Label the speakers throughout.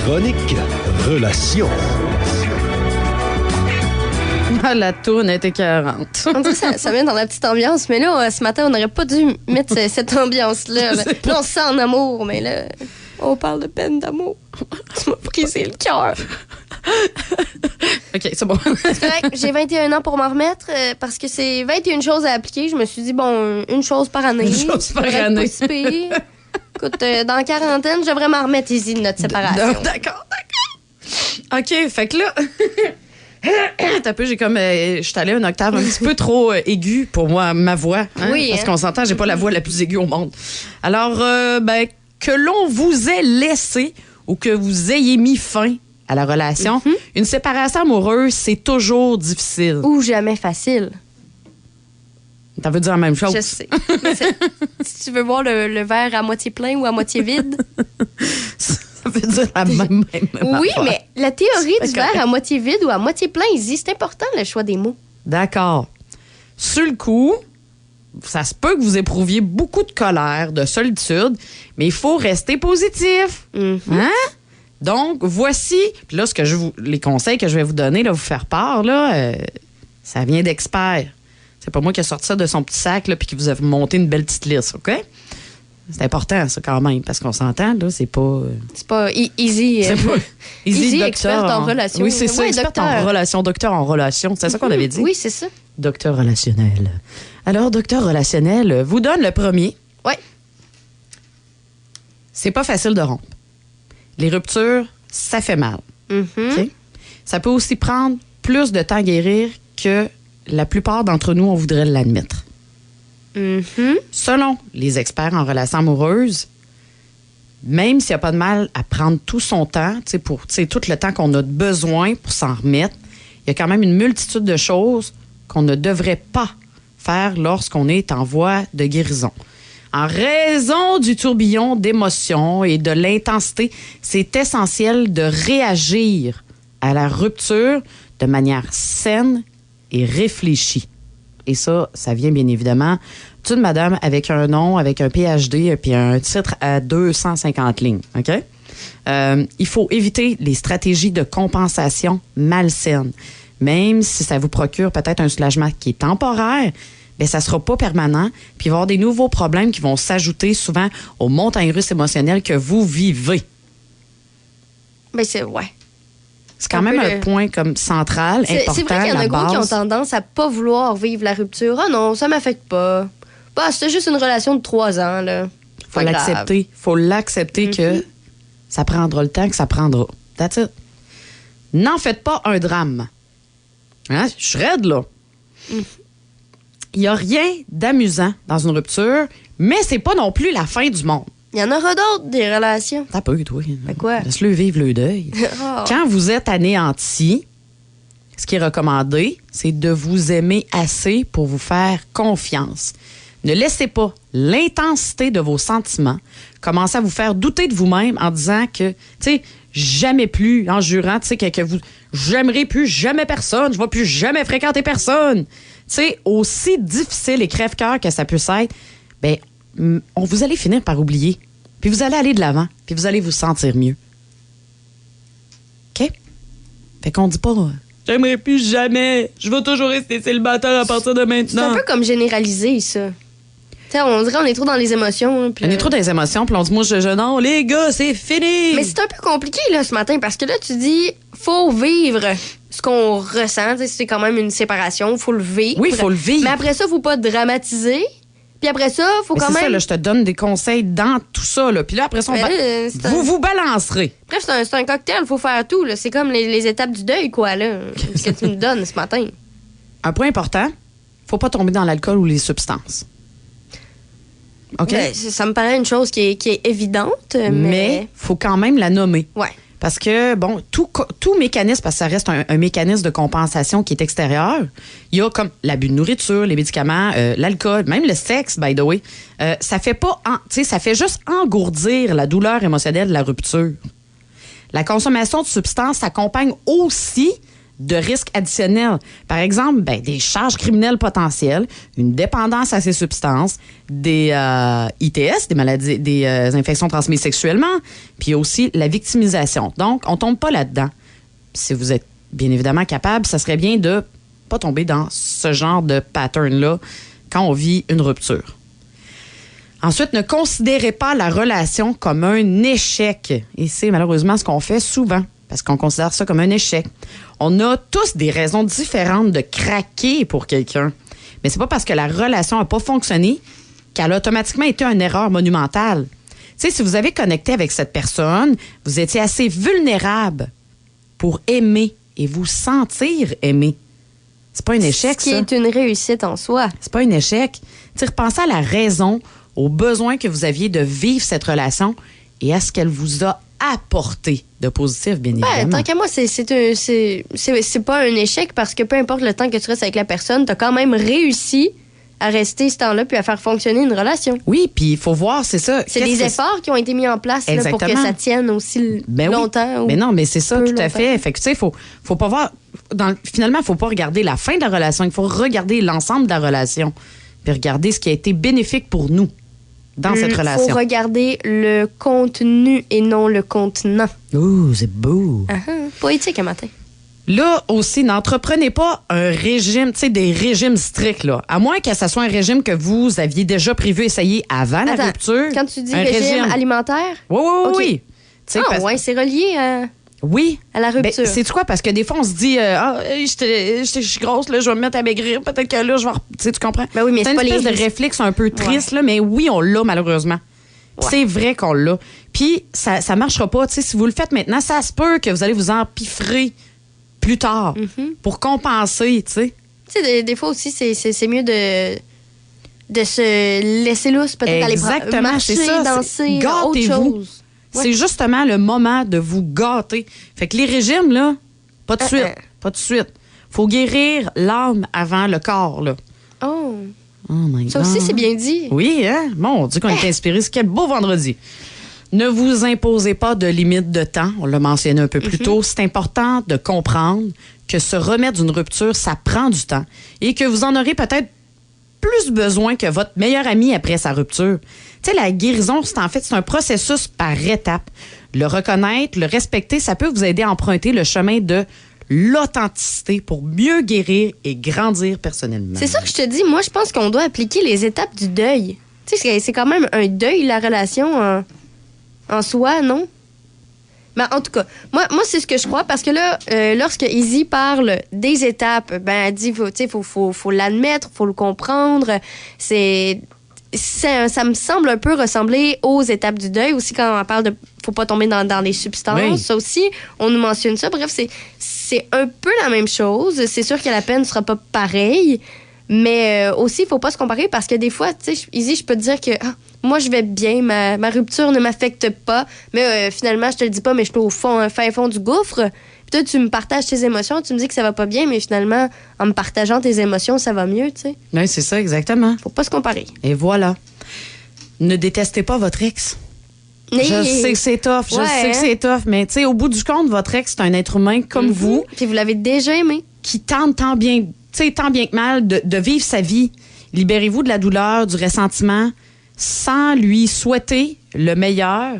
Speaker 1: chronique Relations.
Speaker 2: Ah, la toune est écœurante.
Speaker 3: On dirait que ça vient dans la petite ambiance, mais là, ce matin, on n'aurait pas dû mettre cette ambiance-là. Là, on se sent en amour, mais là, on parle de peine d'amour. Tu m'as brisé le cœur.
Speaker 2: OK, c'est bon.
Speaker 3: C'est correct, j'ai 21 ans pour m'en remettre parce que c'est 21 choses à appliquer. Je me suis dit, bon, une chose par année.
Speaker 2: Une chose par année.
Speaker 3: Pas si pire. Écoute, dans la quarantaine, je devrais m'en remettre easy de notre séparation.
Speaker 2: D'accord. OK, fait que là... T'as peu, j'ai comme... je suis allée une octave un petit peu trop aiguë pour moi, ma voix. Hein?
Speaker 3: Oui.
Speaker 2: Parce qu'on s'entend, j'ai pas la voix la plus aiguë au monde. Alors, que l'on vous ait laissé ou que vous ayez mis fin à la relation, une séparation amoureuse, c'est toujours difficile.
Speaker 3: Ou jamais facile.
Speaker 2: T'as veux dire la même chose?
Speaker 3: Je sais. Si tu veux voir le verre à moitié plein ou à moitié vide.
Speaker 2: Ça veut dire la même
Speaker 3: Oui,
Speaker 2: affaire.
Speaker 3: mais la théorie du verre à moitié vide ou à moitié plein, il dit c'est important le choix des mots.
Speaker 2: D'accord. Sur le coup, ça se peut que vous éprouviez beaucoup de colère, de solitude, mais il faut rester positif. Hein? Donc, voici, puis là, les conseils que je vais vous donner, là, vous faire part, là, ça vient d'experts. C'est pas moi qui ai sorti ça de son petit sac, là, puis qui vous a monté une belle petite liste, OK? C'est important, ça, quand même, parce qu'on s'entend, là, c'est pas...
Speaker 3: C'est pas easy.
Speaker 2: C'est pas
Speaker 3: easy
Speaker 2: docteur
Speaker 3: experte en relation.
Speaker 2: Oui, c'est ça,
Speaker 3: ouais,
Speaker 2: experte
Speaker 3: docteur.
Speaker 2: en relation, docteur en relation. C'est ça qu'on avait dit?
Speaker 3: Oui, c'est ça.
Speaker 2: Docteur relationnel. Alors, docteur relationnel vous donne le premier.
Speaker 3: Oui.
Speaker 2: C'est pas facile de rompre. Les ruptures, ça fait mal. OK? Ça peut aussi prendre plus de temps à guérir que la plupart d'entre nous, on voudrait l'admettre. Selon les experts en relations amoureuses, même s'il n'y a pas de mal à prendre tout son temps, pour tout le temps qu'on a besoin pour s'en remettre, il y a quand même une multitude de choses qu'on ne devrait pas faire lorsqu'on est en voie de guérison. En raison du tourbillon d'émotions et de l'intensité, c'est essentiel de réagir à la rupture de manière saine et réfléchie. Et ça vient bien évidemment d'une madame avec un nom, avec un PhD, puis un titre à 250 lignes. OK? Il faut éviter les stratégies de compensation malsaines. Même si ça vous procure peut-être un soulagement qui est temporaire, bien, ça ne sera pas permanent. Puis il va y avoir des nouveaux problèmes qui vont s'ajouter souvent aux montagnes russes émotionnelles que vous vivez.
Speaker 3: Ben, ouais.
Speaker 2: C'est quand même un point comme central, important,
Speaker 3: c'est vrai qu'il y en a gros qui ont tendance à pas vouloir vivre la rupture. Ah non, ça m'affecte pas. Bah, c'était juste une relation de 3 ans, là.
Speaker 2: Faut l'accepter. Faut l'accepter que ça prendra le temps que ça prendra. That's it. N'en faites pas un drame. Hein? Je suis raide, là. Il n'y a rien d'amusant dans une rupture, mais c'est pas non plus la fin du monde.
Speaker 3: Il y en aura d'autres, des relations.
Speaker 2: T'as pas eu, toi.
Speaker 3: Mais quoi?
Speaker 2: Laisse-le vivre le deuil.
Speaker 3: Oh.
Speaker 2: Quand vous êtes anéanti, ce qui est recommandé, c'est de vous aimer assez pour vous faire confiance. Ne laissez pas l'intensité de vos sentiments commencer à vous faire douter de vous-même en disant que, tu sais, jamais plus, en jurant, tu sais, que vous, j'aimerai plus jamais personne, je vais plus jamais fréquenter personne. Tu sais, aussi difficile et crève-cœur que ça puisse être, bien, vous allez finir par oublier. Puis vous allez aller de l'avant. Puis vous allez vous sentir mieux. OK? Fait qu'on dit pas... J'aimerais plus jamais. Je vais toujours rester célibataire à partir de maintenant.
Speaker 3: C'est un peu comme généraliser, ça. Tu sais, on dirait qu'on est trop dans les émotions. Hein,
Speaker 2: on est trop dans les émotions, puis on dit, moi, non, les gars, c'est fini.
Speaker 3: Mais c'est un peu compliqué, là, ce matin, parce que là, tu dis, faut vivre ce qu'on ressent. C'est quand même une séparation, faut le vivre.
Speaker 2: Oui, faut le vivre.
Speaker 3: Mais après ça, faut pas dramatiser. Puis après ça, faut quand même...
Speaker 2: C'est ça, là, je te donne des conseils dans tout ça. Là. Puis là, après ça, vous balancerez.
Speaker 3: Bref, c'est un cocktail, faut faire tout. Là. C'est comme les étapes du deuil, quoi, là. Ce que tu me donnes ce matin.
Speaker 2: Un point important, faut pas tomber dans l'alcool ou les substances. OK?
Speaker 3: Ben, ça me paraît une chose qui est évidente, mais...
Speaker 2: faut quand même la nommer.
Speaker 3: Ouais.
Speaker 2: Parce que, bon, tout mécanisme, parce que ça reste un mécanisme de compensation qui est extérieur, il y a comme l'abus de nourriture, les médicaments, l'alcool, même le sexe, by the way. Ça fait pas, ça fait juste engourdir la douleur émotionnelle de la rupture. La consommation de substances s'accompagne aussi de risques additionnels. Par exemple, des charges criminelles potentielles, une dépendance à ces substances, des ITS, des maladies, des infections transmises sexuellement, puis aussi la victimisation. Donc, on tombe pas là-dedans. Si vous êtes bien évidemment capable, ça serait bien de pas tomber dans ce genre de pattern-là quand on vit une rupture. Ensuite, ne considérez pas la relation comme un échec. Et c'est malheureusement ce qu'on fait souvent, parce qu'on considère ça comme un échec. On a tous des raisons différentes de craquer pour quelqu'un. Mais c'est pas parce que la relation n'a pas fonctionné qu'elle a automatiquement été une erreur monumentale. Tu sais, si vous avez connecté avec cette personne, vous étiez assez vulnérable pour aimer et vous sentir aimé. C'est pas un échec, ça.
Speaker 3: Ce qui est une réussite en soi.
Speaker 2: C'est pas un échec. Tu sais, repensez à la raison, aux besoins que vous aviez de vivre cette relation et à ce qu'elle vous a apporté de positif, bien évidemment.
Speaker 3: Tant qu'à moi, c'est pas un échec parce que peu importe le temps que tu restes avec la personne, t'as quand même réussi à rester ce temps-là puis à faire fonctionner une relation.
Speaker 2: Oui, puis il faut voir, c'est ça.
Speaker 3: C'est des efforts qui ont été mis en place là, pour que ça tienne aussi longtemps.
Speaker 2: Mais non, mais c'est ça, tout
Speaker 3: longtemps.
Speaker 2: à fait. Fait que, tu sais, faut pas voir... Finalement, il faut pas regarder la fin de la relation. Il faut regarder l'ensemble de la relation puis regarder ce qui a été bénéfique pour nous dans cette relation.
Speaker 3: Il faut regarder le contenu et non le contenant.
Speaker 2: Ouh, c'est beau.
Speaker 3: Poétique un matin.
Speaker 2: Là aussi, n'entreprenez pas un régime, tu sais, des régimes stricts, là. À moins que ce soit un régime que vous aviez déjà prévu essayer avant la rupture.
Speaker 3: Quand tu dis régime alimentaire?
Speaker 2: Oui.
Speaker 3: Ouais, c'est relié à...
Speaker 2: Oui.
Speaker 3: À la rupture.
Speaker 2: C'est quoi? Parce que des fois, on se dit, je suis grosse, là, je vais me mettre à maigrir. Peut-être que là, je vais. Tu comprends?
Speaker 3: Ben oui, mais
Speaker 2: c'est une espèce de réflexe un peu triste, là, mais oui, on l'a, malheureusement. Ouais. C'est vrai qu'on l'a. Puis, ça ne marchera pas. Tu sais, si vous le faites maintenant, ça se peut que vous allez vous empiffrer plus tard pour compenser, tu sais.
Speaker 3: Tu sais, des fois aussi, c'est mieux de se laisser lousse, peut-être aller marcher,
Speaker 2: c'est ça,
Speaker 3: danser, autre chose.
Speaker 2: Ouais. C'est justement le moment de vous gâter. Fait que les régimes, là, pas de suite. Pas de suite. Faut guérir l'âme avant le corps, là.
Speaker 3: Oh
Speaker 2: my God.
Speaker 3: Ça aussi, c'est bien dit.
Speaker 2: Oui, hein? Bon, on dit qu'on est inspiré. Quel beau vendredi. Ne vous imposez pas de limite de temps. On l'a mentionné un peu plus tôt. C'est important de comprendre que se remettre d'une rupture, ça prend du temps et que vous en aurez peut-être plus besoin que votre meilleur ami après sa rupture. Tu sais, la guérison, c'est un processus par étapes. Le reconnaître, le respecter, ça peut vous aider à emprunter le chemin de l'authenticité pour mieux guérir et grandir personnellement.
Speaker 3: C'est ça que je te dis. Moi, je pense qu'on doit appliquer les étapes du deuil. Tu sais, c'est quand même un deuil, la relation en soi, non? Mais en tout cas, moi c'est ce que je crois parce que là, lorsque Izzy parle des étapes, elle dit, faut l'admettre, faut le comprendre. Ça me semble un peu ressembler aux étapes du deuil aussi quand on parle de faut pas tomber dans les substances. Oui. Ça aussi, on nous mentionne ça. Bref, c'est un peu la même chose. C'est sûr que la peine ne sera pas pareille, mais aussi, il faut pas se comparer parce que des fois, tu sais, Izzy, je peux te dire que moi, je vais bien, ma rupture ne m'affecte pas, mais finalement, je te le dis pas, mais je suis au fin fond du gouffre. Puis toi, tu me partages tes émotions, tu me dis que ça va pas bien, mais finalement, en me partageant tes émotions, ça va mieux, tu sais.
Speaker 2: Oui, c'est ça, exactement.
Speaker 3: Faut pas se comparer.
Speaker 2: Et voilà. Ne détestez pas votre ex.
Speaker 3: Mais...
Speaker 2: Je sais que c'est tough, c'est tough, mais tu sais, au bout du compte, votre ex, c'est un être humain comme vous.
Speaker 3: Puis vous l'avez déjà aimé.
Speaker 2: Qui tente tant bien que mal de vivre sa vie. Libérez-vous de la douleur, du ressentiment, sans lui souhaiter le meilleur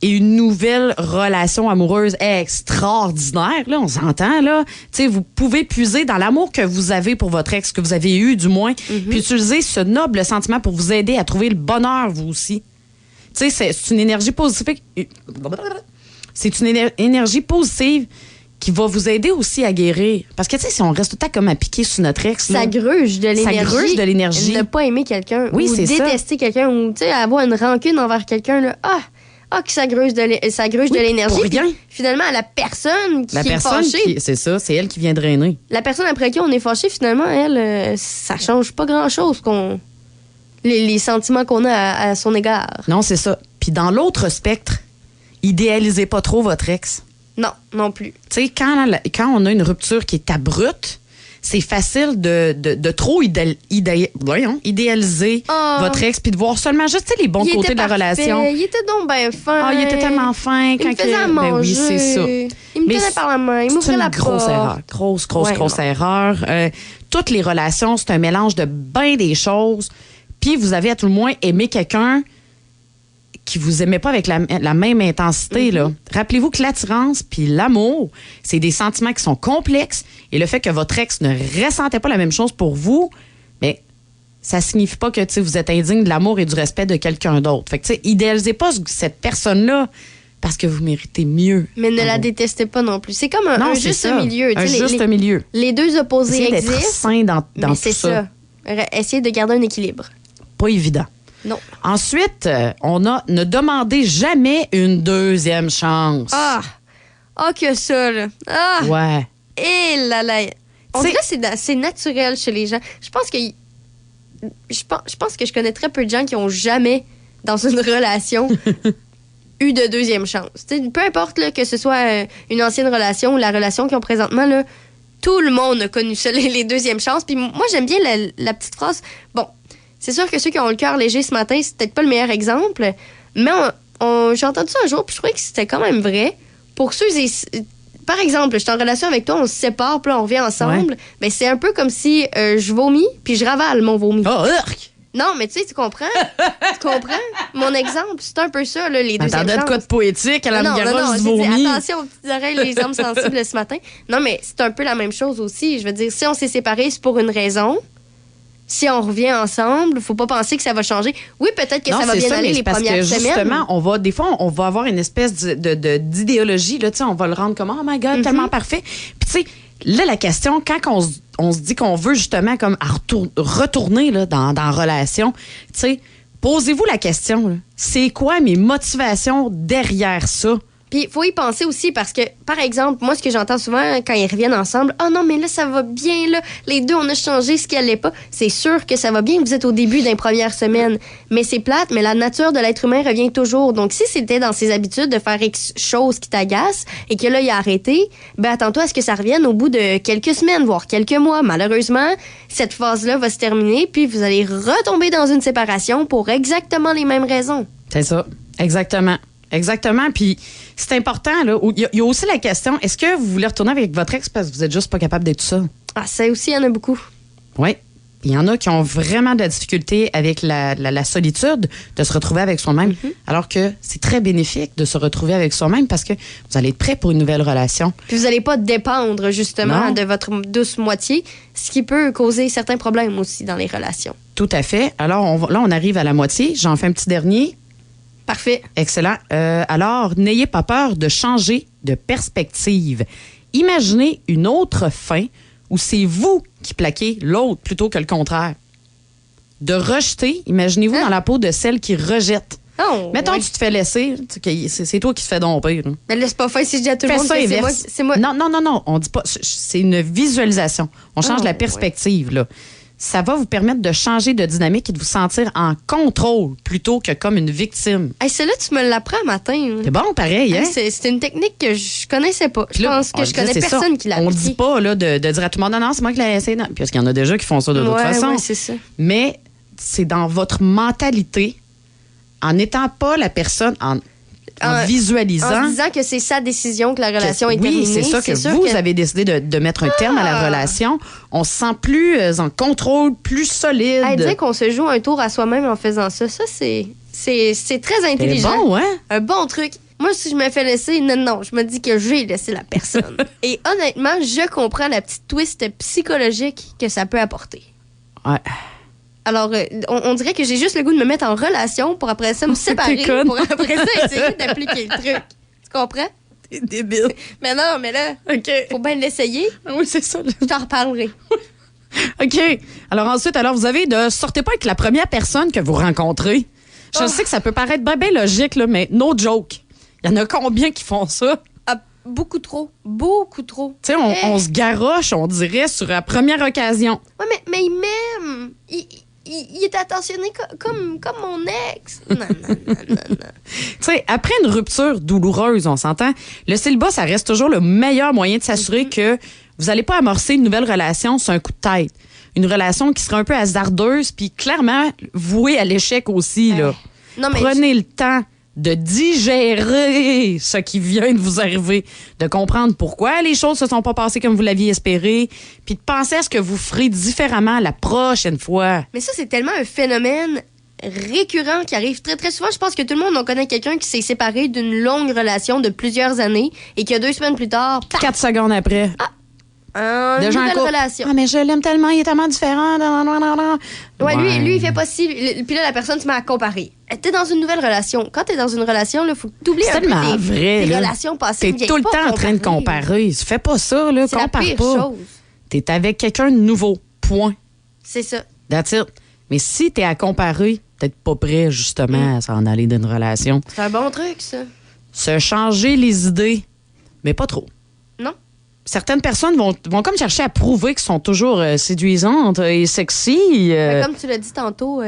Speaker 2: et une nouvelle relation amoureuse extraordinaire. Là, on s'entend, là. Tu sais, vous pouvez puiser dans l'amour que vous avez pour votre ex, que vous avez eu, du moins, puis utiliser ce noble sentiment pour vous aider à trouver le bonheur, vous aussi. Tu sais, c'est une énergie positive. C'est une énergie positive qui va vous aider aussi à guérir. Parce que, tu sais, si on reste tout le temps comme à piquer sur notre ex...
Speaker 3: Ça gruge de l'énergie.
Speaker 2: Ça gruge de l'énergie.
Speaker 3: Ne pas aimer quelqu'un
Speaker 2: oui,
Speaker 3: ou détester quelqu'un ou, tu sais, avoir une rancune envers quelqu'un, là. Que ça gruge de l'énergie.
Speaker 2: Pour rien.
Speaker 3: Finalement, la personne qui est fâchée...
Speaker 2: C'est ça, c'est elle qui vient drainer.
Speaker 3: La personne après qui on est fâché, finalement, elle, ça change pas grand-chose les sentiments qu'on a à son égard.
Speaker 2: Non, c'est ça. Puis dans l'autre spectre, idéalisez pas trop votre ex.
Speaker 3: Non, non plus.
Speaker 2: Tu sais, quand on a une rupture qui est abrupte, c'est facile de trop idéaliser votre ex puis de voir seulement juste les bons côtés de la relation.
Speaker 3: Il était donc bien fin.
Speaker 2: Il était tellement fin.
Speaker 3: Il me faisait à manger.
Speaker 2: Ben oui, c'est ça.
Speaker 3: Il me tenait par la main. Il m'ouvrait la porte.
Speaker 2: C'est une grosse erreur. Toutes les relations, c'est un mélange de bien des choses. Puis vous avez à tout le moins aimé quelqu'un qui vous aimait pas avec la même intensité. Là. Rappelez-vous que l'attirance puis l'amour, c'est des sentiments qui sont complexes. Et le fait que votre ex ne ressentait pas la même chose pour vous, mais ça signifie pas que vous êtes indigne de l'amour et du respect de quelqu'un d'autre. Fait que idéalisez pas cette personne-là parce que vous méritez mieux.
Speaker 3: Mais ne la détestez pas non plus. C'est comme un juste milieu.
Speaker 2: Un juste milieu.
Speaker 3: Les deux opposés existent.
Speaker 2: D'être sain dans tout
Speaker 3: c'est ça. Essayez de garder un équilibre.
Speaker 2: Pas évident.
Speaker 3: Non.
Speaker 2: Ensuite, ne demandez jamais une deuxième chance.
Speaker 3: Que ça, là.
Speaker 2: Ouais.
Speaker 3: Et là. On dirait que c'est naturel chez les gens. Je pense que je connais très peu de gens qui ont jamais, dans une relation, eu de deuxième chance. T'sais, peu importe là, que ce soit une ancienne relation ou la relation qu'ils ont présentement, là, tout le monde a connu ça, les deuxièmes chances. Puis moi, j'aime bien la petite phrase. Bon, c'est sûr que ceux qui ont le cœur léger ce matin, c'est peut-être pas le meilleur exemple, mais j'ai entendu ça un jour, puis je trouvais que c'était quand même vrai. Pour ceux par exemple, je suis en relation avec toi, on se sépare, puis là, on revient ensemble. Ouais. Ben, c'est un peu comme si je vomis, puis je ravale mon vomi.
Speaker 2: Oh, urk!
Speaker 3: Non, mais tu sais, tu comprends? Tu comprends? Mon exemple, c'est un peu ça, là, les deuxièmes chances.
Speaker 2: T'entendais de quoi de poétique à la garage du vomi?
Speaker 3: Attention aux petites oreilles, les âmes sensibles ce matin. Non, mais c'est un peu la même chose aussi. Je veux dire, si on s'est séparés, c'est pour une raison. Si on revient ensemble, faut pas penser que ça va changer. Oui, peut-être que ça va bien aller les premières semaines.
Speaker 2: Justement, des fois, on va avoir une espèce d'idéologie. Là, on va le rendre comme, oh my God, tellement parfait. Puis, tu sais, là, la question, quand on se dit qu'on veut justement comme retourner là, dans la relation, tu sais, posez-vous la question, là, c'est quoi mes motivations derrière ça?
Speaker 3: Puis, il faut y penser aussi parce que, par exemple, moi, ce que j'entends souvent quand ils reviennent ensemble, « Ah non, mais là, ça va bien, là. Les deux, on a changé ce qui allait pas. » C'est sûr que ça va bien, vous êtes au début d'une première semaine. Mais c'est plate, mais la nature de l'être humain revient toujours. Donc, si c'était dans ses habitudes de faire X choses qui t'agacent et que là, il a arrêté, ben attends-toi à ce que ça revienne au bout de quelques semaines, voire quelques mois. Malheureusement, cette phase-là va se terminer, puis vous allez retomber dans une séparation pour exactement les mêmes raisons.
Speaker 2: C'est ça, exactement. Exactement. Puis c'est important, là. Il y a aussi la question, est-ce que vous voulez retourner avec votre ex parce que vous êtes juste pas capable d'être tout seul?
Speaker 3: Ça aussi, il y en a beaucoup.
Speaker 2: Oui. Il y en a qui ont vraiment de la difficulté avec la solitude de se retrouver avec soi-même, alors que c'est très bénéfique de se retrouver avec soi-même parce que vous allez être prêt pour une nouvelle relation.
Speaker 3: Puis vous n'allez pas dépendre, justement, de votre douce moitié, ce qui peut causer certains problèmes aussi dans les relations.
Speaker 2: Tout à fait. Alors, là, on arrive à la moitié. J'en fais un petit dernier.
Speaker 3: Parfait.
Speaker 2: Excellent. Alors, n'ayez pas peur de changer de perspective. Imaginez une autre fin où c'est vous qui plaquez l'autre plutôt que le contraire. De rejeter, imaginez-vous dans la peau de celle qui rejette.
Speaker 3: Oh,
Speaker 2: mettons que tu te fais laisser, c'est toi qui te fais domper. Là.
Speaker 3: Mais là, c'est pas fin si je dis à tout le monde que c'est moi.
Speaker 2: Non, on dit pas. C'est une visualisation. On change la perspective, là. Ça va vous permettre de changer de dynamique et de vous sentir en contrôle plutôt que comme une victime.
Speaker 3: Celle-là, tu me l'apprends matin.
Speaker 2: C'est bon, pareil. Hein?
Speaker 3: C'est une technique que je connaissais pas. Je pense que je connais personne qui l'a appris.
Speaker 2: On ne dit pas là, de dire à tout le monde, non, c'est moi qui l'ai essayé. Parce qu'il y en a déjà qui font ça de toute façon.
Speaker 3: Oui, c'est ça.
Speaker 2: Mais c'est dans votre mentalité, en n'étant pas la personne... En visualisant.
Speaker 3: En disant que c'est sa décision que la relation est terminée.
Speaker 2: Oui, c'est ça, vous avez décidé de mettre un terme à la relation. On se sent plus en contrôle, plus solide.
Speaker 3: Dire qu'on se joue un tour à soi-même en faisant ça, c'est très intelligent.
Speaker 2: C'est bon, ouais.
Speaker 3: Un bon truc. Moi, si je me fais laisser, non, je me dis que j'ai laissé la personne. Et honnêtement, je comprends la petite twist psychologique que ça peut apporter.
Speaker 2: Ouais.
Speaker 3: Alors, on dirait que j'ai juste le goût de me mettre en relation pour après ça me séparer, pour après ça essayer d'appliquer le truc. Tu comprends?
Speaker 2: T'es débile.
Speaker 3: Mais non, mais là, faut bien l'essayer.
Speaker 2: Oui, c'est ça.
Speaker 3: Je t'en reparlerai.
Speaker 2: OK. Alors ensuite, vous avez de sortez pas avec la première personne que vous rencontrez. Je sais que ça peut paraître bien logique, là, mais no joke. Il y en a combien qui font ça?
Speaker 3: Beaucoup trop. Beaucoup trop.
Speaker 2: Tu sais, on se garoche, on dirait, sur la première occasion.
Speaker 3: Oui, mais il m'aime. Il est attentionné comme mon ex. Non.
Speaker 2: Tu sais, après une rupture douloureuse, on s'entend, le célibat, ça reste toujours le meilleur moyen de s'assurer que vous n'allez pas amorcer une nouvelle relation sur un coup de tête. Une relation qui sera un peu hasardeuse, puis clairement vouée à l'échec aussi. Là.
Speaker 3: Non, mais
Speaker 2: Prenez le temps de digérer ce qui vient de vous arriver, de comprendre pourquoi les choses se sont pas passées comme vous l'aviez espéré, puis de penser à ce que vous ferez différemment la prochaine fois.
Speaker 3: Mais ça, c'est tellement un phénomène récurrent qui arrive très, très souvent. Je pense que tout le monde en connaît quelqu'un qui s'est séparé d'une longue relation de plusieurs années et que 2 semaines plus tard,
Speaker 2: 4 secondes après.
Speaker 3: Une
Speaker 2: Déjà
Speaker 3: nouvelle
Speaker 2: en couple.
Speaker 3: relation.
Speaker 2: Ah, mais je l'aime tellement, il est tellement différent.
Speaker 3: Ouais, lui, il fait pas ci. Puis là, la personne se met à comparer. T'es dans une nouvelle relation. Quand t'es dans une relation, il faut que t'oublies
Speaker 2: C'est
Speaker 3: un peu
Speaker 2: tellement
Speaker 3: tes
Speaker 2: vrai, là.
Speaker 3: relations passées.
Speaker 2: T'es tout le temps en train de comparer. Fais pas ça, là.
Speaker 3: C'est la
Speaker 2: Compare
Speaker 3: pire
Speaker 2: pas.
Speaker 3: chose.
Speaker 2: T'es avec quelqu'un de nouveau. Point.
Speaker 3: C'est ça.
Speaker 2: That's it. Mais si t'es à comparer, peut-être pas prêt, justement, à s'en aller d'une relation.
Speaker 3: C'est un bon truc, ça.
Speaker 2: Se changer les idées, mais pas trop.
Speaker 3: Non.
Speaker 2: Certaines personnes vont comme chercher à prouver qu'elles sont toujours séduisantes et sexy.
Speaker 3: Comme tu l'as dit tantôt,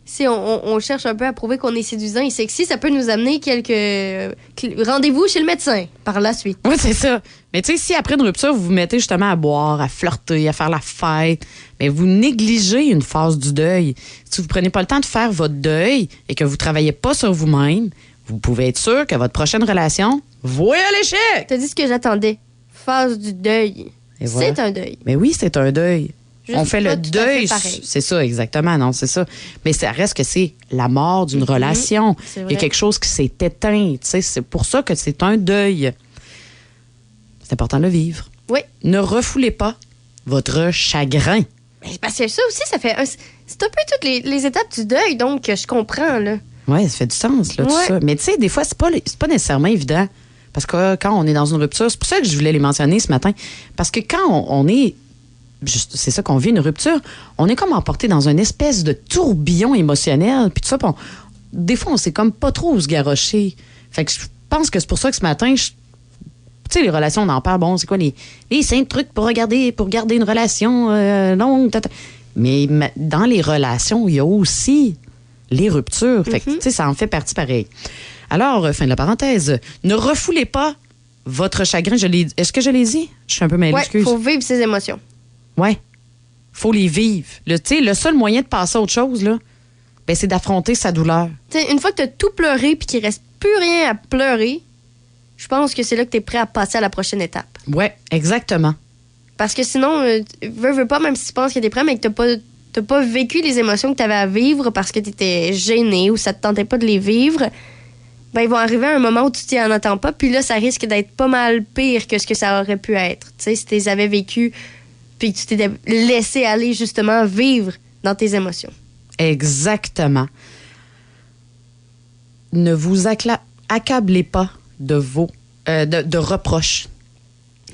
Speaker 3: si on cherche un peu à prouver qu'on est séduisant et sexy, ça peut nous amener quelques rendez-vous chez le médecin par la suite.
Speaker 2: Oui, c'est ça. Mais tu sais, si après une rupture, vous vous mettez justement à boire, à flirter, à faire la fête, mais vous négligez une phase du deuil. Si vous prenez pas le temps de faire votre deuil et que vous travaillez pas sur vous-même, vous pouvez être sûr que votre prochaine relation voit à l'échec.
Speaker 3: T'as dit ce que j'attendais. Phase du deuil.
Speaker 2: Et voilà.
Speaker 3: C'est un deuil.
Speaker 2: Mais oui, c'est un deuil.
Speaker 3: Juste
Speaker 2: on fait
Speaker 3: pas
Speaker 2: le
Speaker 3: tout à fait
Speaker 2: deuil.
Speaker 3: pareil.
Speaker 2: C'est ça, exactement. Non, c'est ça. Mais ça reste que c'est la mort d'une relation.
Speaker 3: C'est
Speaker 2: Il y
Speaker 3: vrai.
Speaker 2: a quelque chose qui s'est éteint. Tu sais, c'est pour ça que c'est un deuil. C'est important de le vivre.
Speaker 3: Oui.
Speaker 2: Ne refoulez pas votre chagrin.
Speaker 3: Mais parce que ça aussi, c'est un peu toutes les étapes du deuil, donc je comprends, là.
Speaker 2: Oui, ça fait du sens, là, tout
Speaker 3: Ouais.
Speaker 2: ça. Mais tu sais, des fois, c'est pas nécessairement évident. Parce que quand on est dans une rupture, c'est pour ça que je voulais les mentionner ce matin. Parce que quand on est, c'est ça qu'on vit, une rupture, on est comme emporté dans une espèce de tourbillon émotionnel. Puis tout ça, puis des fois, on sait comme pas trop où se garrocher. Fait que je pense que c'est pour ça que ce matin, tu sais, les relations, on en parle. Bon, c'est quoi les 5 trucs pour garder une relation longue? Mais dans les relations, il y a aussi les ruptures. Fait que, tu sais, ça en fait partie pareil. Alors, fin de la parenthèse, ne refoulez pas votre chagrin. Est-ce que je l'ai dit? Je suis un peu mêlée,
Speaker 3: Ouais,
Speaker 2: excuse.
Speaker 3: faut vivre ses émotions.
Speaker 2: Ouais. Faut les vivre. Le seul moyen de passer à autre chose, là, ben, c'est d'affronter sa douleur.
Speaker 3: T'sais, une fois que t'as tout pleuré puis qu'il reste plus rien à pleurer, je pense que c'est là que t'es prêt à passer à la prochaine étape.
Speaker 2: Ouais, exactement.
Speaker 3: Parce que sinon, veux pas, même si tu penses que t'es prêt, mais que t'as pas vécu les émotions que t'avais à vivre parce que t'étais gêné ou ça te tentait pas de les vivre, ben ils vont arriver à un moment où tu t'y en attends pas, puis là, ça risque d'être pas mal pire que ce que ça aurait pu être. Tu sais, si tu les avais vécus puis que tu t'étais laissé aller justement vivre dans tes émotions.
Speaker 2: Exactement. Ne vous accablez pas de de reproches.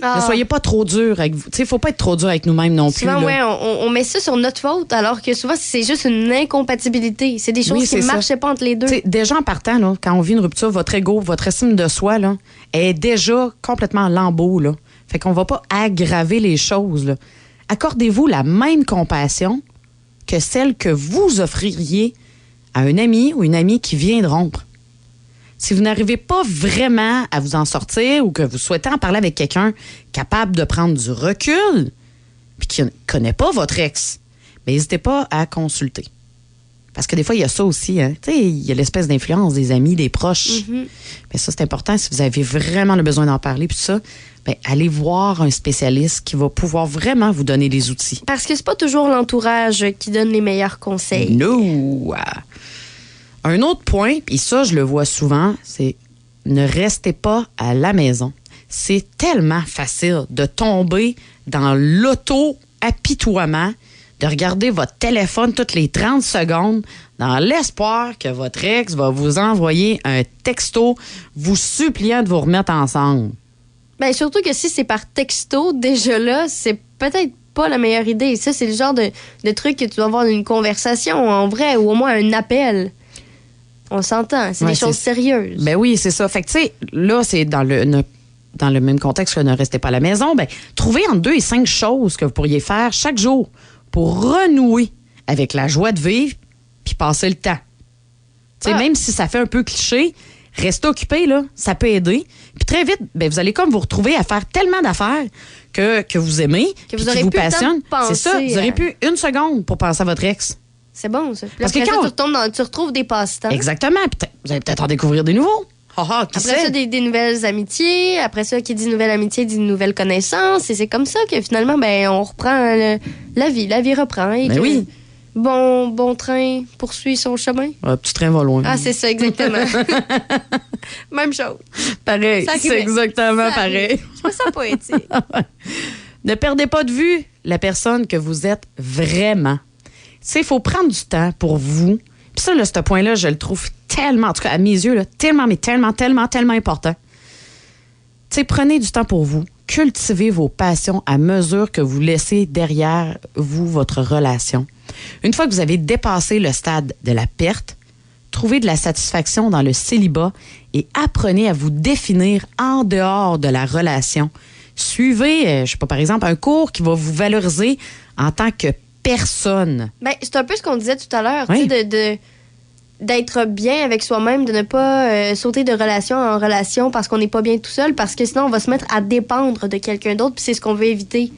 Speaker 3: Ah.
Speaker 2: Ne soyez pas trop dur avec vous. Il ne faut pas être trop dur avec nous-mêmes non plus.
Speaker 3: Souvent,
Speaker 2: là.
Speaker 3: ouais, on met ça sur notre faute, alors que souvent, c'est juste une incompatibilité. C'est des choses
Speaker 2: Oui,
Speaker 3: qui
Speaker 2: c'est
Speaker 3: ne
Speaker 2: ça.
Speaker 3: marchaient pas entre les deux.
Speaker 2: T'sais, déjà en partant, là, quand on vit une rupture, votre ego, votre estime de soi là, est déjà complètement en lambeaux. Là. Fait qu'on va pas aggraver les choses. Là. Accordez-vous la même compassion que celle que vous offririez à un ami ou une amie qui vient de rompre. Si vous n'arrivez pas vraiment à vous en sortir ou que vous souhaitez en parler avec quelqu'un capable de prendre du recul puis qui ne connaît pas votre ex, bien, n'hésitez pas à consulter. Parce que des fois, il y a ça aussi. Hein? Tu sais, il y a l'espèce d'influence des amis, des proches. Mais ça, c'est important. Si vous avez vraiment le besoin d'en parler, puis ça, bien, allez voir un spécialiste qui va pouvoir vraiment vous donner les outils.
Speaker 3: Parce que c'est pas toujours l'entourage qui donne les meilleurs conseils.
Speaker 2: No! Un autre point, puis ça, je le vois souvent, c'est ne restez pas à la maison. C'est tellement facile de tomber dans l'auto-apitoiement, de regarder votre téléphone toutes les 30 secondes dans l'espoir que votre ex va vous envoyer un texto vous suppliant de vous remettre ensemble.
Speaker 3: Ben, surtout que si c'est par texto, déjà là, c'est peut-être pas la meilleure idée. Ça, c'est le genre de truc que tu dois avoir une conversation en vrai ou au moins un appel. On s'entend, c'est
Speaker 2: Ouais,
Speaker 3: des choses sérieuses.
Speaker 2: Ben oui, c'est ça. Fait que, tu sais, là, c'est dans le même contexte que ne restez pas à la maison. Ben, trouvez entre 2 et 5 choses que vous pourriez faire chaque jour pour renouer avec la joie de vivre puis passer le temps. Tu sais, même si ça fait un peu cliché, Restez occupé, là, ça peut aider. Puis très vite, ben, vous allez comme vous retrouver à faire tellement d'affaires que vous aimez,
Speaker 3: Que
Speaker 2: puis
Speaker 3: vous aurez
Speaker 2: qui vous
Speaker 3: plus le temps de
Speaker 2: passionnent.
Speaker 3: penser
Speaker 2: C'est ça, vous aurez
Speaker 3: à-
Speaker 2: plus une seconde pour penser à votre ex.
Speaker 3: C'est bon, ça. Puis
Speaker 2: Parce que
Speaker 3: après ça,
Speaker 2: quand
Speaker 3: tu retrouves des passe-temps.
Speaker 2: Exactement. Puis vous allez peut-être en découvrir des nouveaux. Qui
Speaker 3: Après
Speaker 2: sait?
Speaker 3: ça, des nouvelles amitiés. Après ça, qui dit nouvelle amitié, dit nouvelle connaissance. Et c'est comme ça que finalement, ben, on reprend la vie. La vie reprend. Et
Speaker 2: Ben
Speaker 3: que
Speaker 2: oui.
Speaker 3: Bon train poursuit son chemin.
Speaker 2: Un petit train va loin.
Speaker 3: Ah, c'est ça, exactement. Même chose.
Speaker 2: Pareil.
Speaker 3: Ça
Speaker 2: C'est
Speaker 3: arrivait.
Speaker 2: exactement
Speaker 3: Ça
Speaker 2: pareil.
Speaker 3: arrive. Je me sens poétique.
Speaker 2: Ne perdez pas de vue la personne que vous êtes vraiment. Tu sais, il faut prendre du temps pour vous. Puis ça, là, ce point-là, je le trouve tellement, en tout cas, à mes yeux, là, tellement important. Tu sais, prenez du temps pour vous. Cultivez vos passions à mesure que vous laissez derrière vous votre relation. Une fois que vous avez dépassé le stade de la perte, trouvez de la satisfaction dans le célibat et apprenez à vous définir en dehors de la relation. Suivez, je sais pas, par exemple, un cours qui va vous valoriser en tant que personne.
Speaker 3: Ben, c'est un peu ce qu'on disait tout à l'heure,
Speaker 2: Oui.
Speaker 3: tu sais, d'être bien avec soi-même, de ne pas sauter de relation en relation parce qu'on n'est pas bien tout seul, parce que sinon on va se mettre à dépendre de quelqu'un d'autre, puis c'est ce qu'on veut éviter.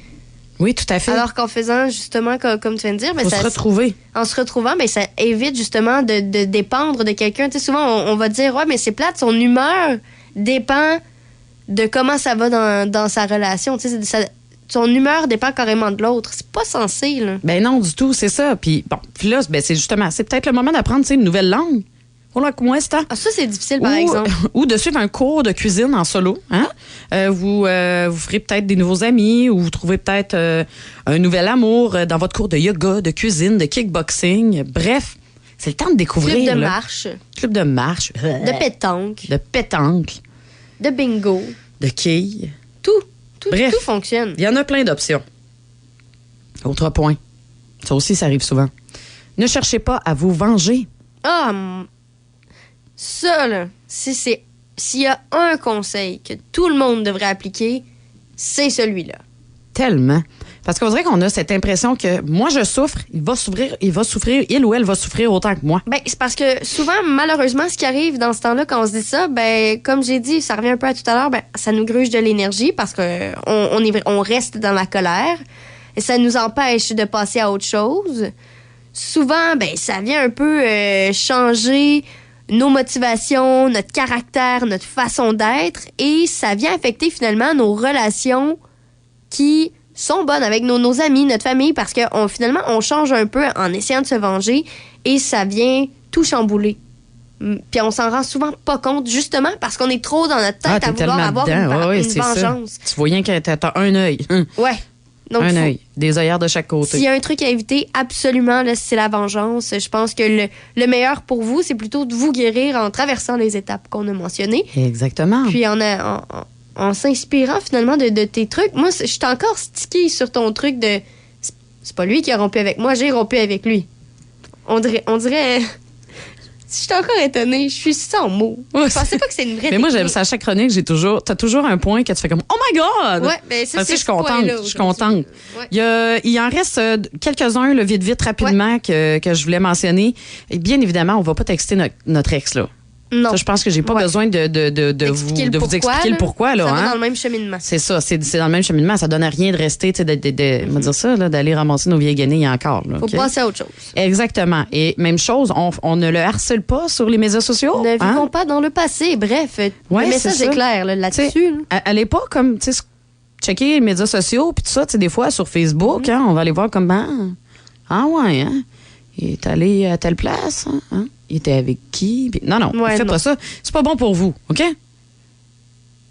Speaker 2: Oui, tout à fait.
Speaker 3: Alors qu'en faisant justement, comme tu viens de dire, ben,
Speaker 2: faut se retrouver.
Speaker 3: en se retrouvant, ben, ça évite justement de dépendre de quelqu'un. Tu sais, souvent on va dire, ouais, mais c'est plate, son humeur dépend de comment ça va dans sa relation. Tu sais, son humeur dépend carrément de l'autre. C'est pas censé, là.
Speaker 2: Ben non, du tout, c'est ça. Puis bon, puis là, ben, c'est justement, c'est peut-être le moment d'apprendre, tu sais, une nouvelle langue. Hola, comment est-ce que
Speaker 3: Ah, ça, c'est difficile, par exemple.
Speaker 2: Ou de suivre un cours de cuisine en solo. Hein? Vous ferez peut-être des nouveaux amis ou vous trouvez peut-être un nouvel amour dans votre cours de yoga, de cuisine, de kickboxing. Bref, c'est le temps de découvrir.
Speaker 3: Club de
Speaker 2: là.
Speaker 3: marche,
Speaker 2: Club de marche.
Speaker 3: de pétanque,
Speaker 2: De pétanque.
Speaker 3: de bingo.
Speaker 2: De quilles.
Speaker 3: Tout
Speaker 2: Bref.
Speaker 3: tout fonctionne.
Speaker 2: Il y en a plein d'options. Autre point. Ça aussi, ça arrive souvent. Ne cherchez pas à vous venger.
Speaker 3: Ah, ça, là, s'il y a un conseil que tout le monde devrait appliquer, c'est celui-là.
Speaker 2: Tellement. Parce qu'on dirait qu'on a cette impression que moi, je souffre, il va souffrir, il ou elle va souffrir autant que moi.
Speaker 3: Ben, c'est parce que souvent, malheureusement, ce qui arrive dans ce temps-là, quand on se dit ça, ben, comme j'ai dit, ça revient un peu à tout à l'heure, ben, ça nous gruge de l'énergie parce que on reste dans la colère et ça nous empêche de passer à autre chose. Souvent, ben, ça vient un peu changer nos motivations, notre caractère, notre façon d'être et ça vient affecter finalement nos relations qui sont bonnes avec nos amis, notre famille, parce que finalement, on change un peu en essayant de se venger et ça vient tout chambouler. Puis on s'en rend souvent pas compte, justement, parce qu'on est trop dans notre tête
Speaker 2: t'es
Speaker 3: à vouloir
Speaker 2: tellement
Speaker 3: avoir
Speaker 2: dedans. Ouais,
Speaker 3: une
Speaker 2: c'est ça.
Speaker 3: vengeance.
Speaker 2: Tu vois rien que t'as un œil.
Speaker 3: Ouais. Donc,
Speaker 2: Un œil. Des œillères de chaque côté.
Speaker 3: s'il y a un truc à éviter, absolument, là, c'est la vengeance. Je pense que le meilleur pour vous, c'est plutôt de vous guérir en traversant les étapes qu'on a mentionnées.
Speaker 2: Exactement.
Speaker 3: Puis en s'inspirant finalement de tes trucs. Moi, je suis encore stickée sur ton truc de... C'est pas lui qui a rompu avec moi, j'ai rompu avec lui. On dirait je suis encore étonnée, je suis sans mots.
Speaker 2: Ouais,
Speaker 3: Je pensais pas que c'est une vraie
Speaker 2: Mais moi, j'aime
Speaker 3: technique.
Speaker 2: ça à chaque chronique, t'as toujours un point que tu fais comme Oh my God!
Speaker 3: Ouais, ben ça,
Speaker 2: Parce que
Speaker 3: c'est
Speaker 2: je suis contente. Je suis contente.
Speaker 3: Ouais.
Speaker 2: Il en reste quelques-uns, là, vite, rapidement, que je voulais mentionner. Et bien évidemment, on va pas texter notre ex, là.
Speaker 3: Non.
Speaker 2: Ça, je pense que j'ai pas
Speaker 3: Ouais.
Speaker 2: besoin de vous expliquer le pourquoi. Là,
Speaker 3: Ça
Speaker 2: hein?
Speaker 3: va dans le même cheminement.
Speaker 2: C'est ça, c'est dans le même cheminement. Ça donne à rien de rester, tu sais, on va dire ça, là, d'aller ramasser nos vieilles guenilles encore. Là,
Speaker 3: Faut
Speaker 2: OK?
Speaker 3: passer à autre chose.
Speaker 2: Exactement. Et même chose, on ne le harcèle pas sur les médias sociaux.
Speaker 3: Ne
Speaker 2: hein?
Speaker 3: vivons pas dans le passé. Bref,
Speaker 2: Ouais,
Speaker 3: le message
Speaker 2: c'est
Speaker 3: est
Speaker 2: ça.
Speaker 3: clair là,
Speaker 2: Tu sais,
Speaker 3: là-dessus. là.
Speaker 2: allez pas comme, tu sais, checker les médias sociaux, puis tout ça, tu sais, des fois, sur Facebook, hein, on va aller voir comment. Ah ouais, hein? Il est allé à telle place, hein? Il était avec qui? Puis, non,
Speaker 3: Ouais,
Speaker 2: faites
Speaker 3: non.
Speaker 2: pas ça. C'est pas bon pour vous, OK?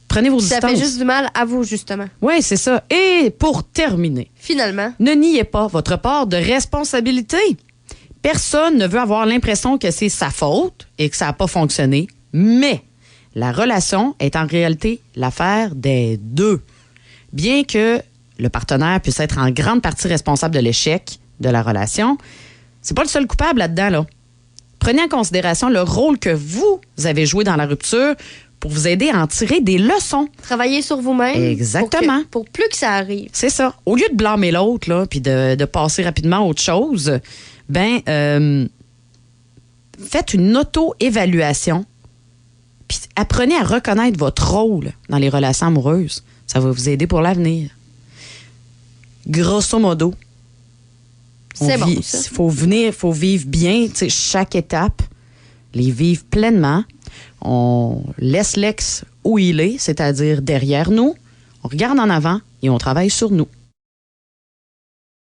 Speaker 2: Prenez vos
Speaker 3: Ça
Speaker 2: distances.
Speaker 3: fait juste du mal à vous, justement.
Speaker 2: Oui, c'est ça. Et pour terminer,
Speaker 3: Finalement.
Speaker 2: ne niez pas votre part de responsabilité. Personne ne veut avoir l'impression que c'est sa faute et que ça n'a pas fonctionné, mais la relation est en réalité l'affaire des deux. Bien que le partenaire puisse être en grande partie responsable de l'échec de la relation, c'est pas le seul coupable là-dedans, là. Prenez en considération le rôle que vous avez joué dans la rupture pour vous aider à en tirer des leçons.
Speaker 3: Travailler sur vous-même.
Speaker 2: Exactement.
Speaker 3: Pour plus que ça arrive.
Speaker 2: C'est ça. Au lieu de blâmer l'autre, là, puis de passer rapidement à autre chose, faites une auto-évaluation, Puis apprenez à reconnaître votre rôle dans les relations amoureuses. Ça va vous aider pour l'avenir. Grosso modo,
Speaker 3: c'est bon, ça.
Speaker 2: Faut vivre bien, tu sais, chaque étape, les vivre pleinement. On laisse l'ex où il est, c'est-à-dire derrière nous. On regarde en avant et on travaille sur nous.